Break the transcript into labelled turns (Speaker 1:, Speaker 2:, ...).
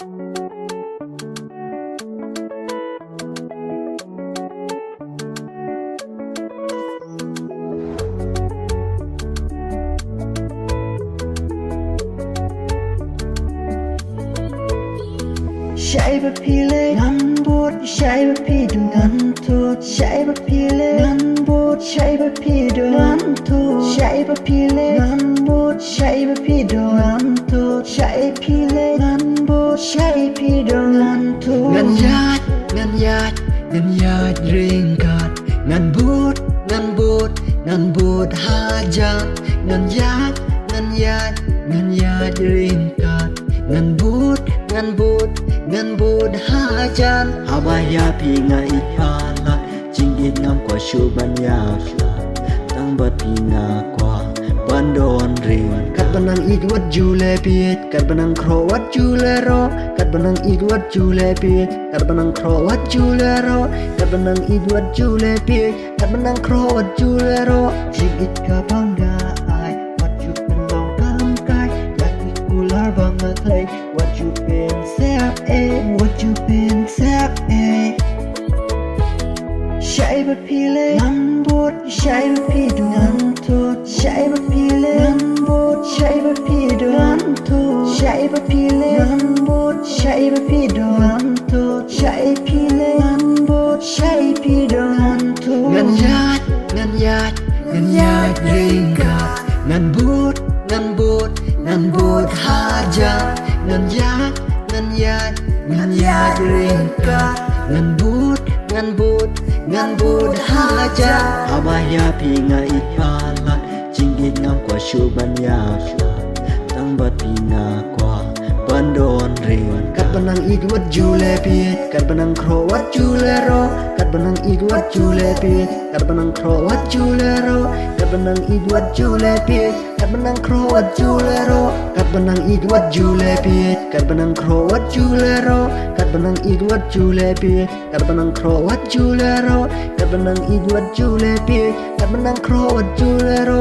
Speaker 1: ใช่ปะพี่เล่งั้นบูดใช่ปะพี่ดูงั้นทูดใช่ปะพี่เล่งั้นบูดใช่ปะพี่ดูงั้นทูดใช่ปะพี่เล่งั้นบูดใช่ปะพี่ดูงั้นทูดใช่พี่เล่งั้นบูดใช่พี่ดูงั้นทูดงั้นญาติงั้นญาติงั้นญาติเร่งกัดงั้นบูดงั้นบูดงั้นบูดหาจังงั้นญาติงั้นญาติงั้นญาติเร่งกัดงั้นบูดงั้นบูดงั้นบูดหาจันหาบายาพี่ไงอีกพาละจริงอีกงามกว่าชูบัญญาตั้งบัดพี่นากว่าบันโดนเรียนกัดบันังอีกวัดจูเลเปียดกัดบันังโครวัดจูเลโรกัดบันังอีกวัดจูเลเปียดกัดบันังโครวัดจูเลโรกัดบันังอีกวัดจูเลเปียดกัดบันังโครวัดจูเลโรจริงอีกกะบังกาไอวัดจูเป็นลองกำกายอยากอีกกูลาบังมาเคลยวัดจูเป็นแซบเอวัดจูเป็นแซบเอใช่ปะพี่เล่งั้นบูดใช่ปะพี่ดูงั้นทูดใช่ปะพี่เล่งั้นบูดใช่ปะพี่ดูงั้นทูดใช่ปะพี่เล่งั้นบูดใช่ปะพี่ดูงั้นทูดใช่พี่เล่งั้นบูดใช่พี่ดูงั้นทูดงั้นญาติงั้นญาติงั้นญาติเร่งกัดงั้นบูดงั้นบูดงั้นบูดหาจังงั้นญาติงั้นญาติงั้นญาติเร่งกัดงั้นบูดงั้นบูดงั้นบูดหาจังหาบายาพี่ไงอีกพาละจริงอีกงามกว่าชูบัญญาตั้งบัดพี่นากว่าบันโดนเรียนกัดบันังอีกวัดจูเลเปียดกัดบันังโครวัดจูเลโรกัดบันังอีกวัดจูเลเปียดกัดบันังโครวัดจูเลโรกัดบันังอีกวัดจูเลเปียดกัดบันังโครวัดจูเลโรกัดบันังอีกวัดจูเลเปียดกัดบันังโครวัดจูเลโรกัดบันังอีกวัดจูเลเปียดกัดบันังโครวัดจูเลโรกัดบันังอีกวัดจูเลเปียดกัดบันังโครวัดจูเลโร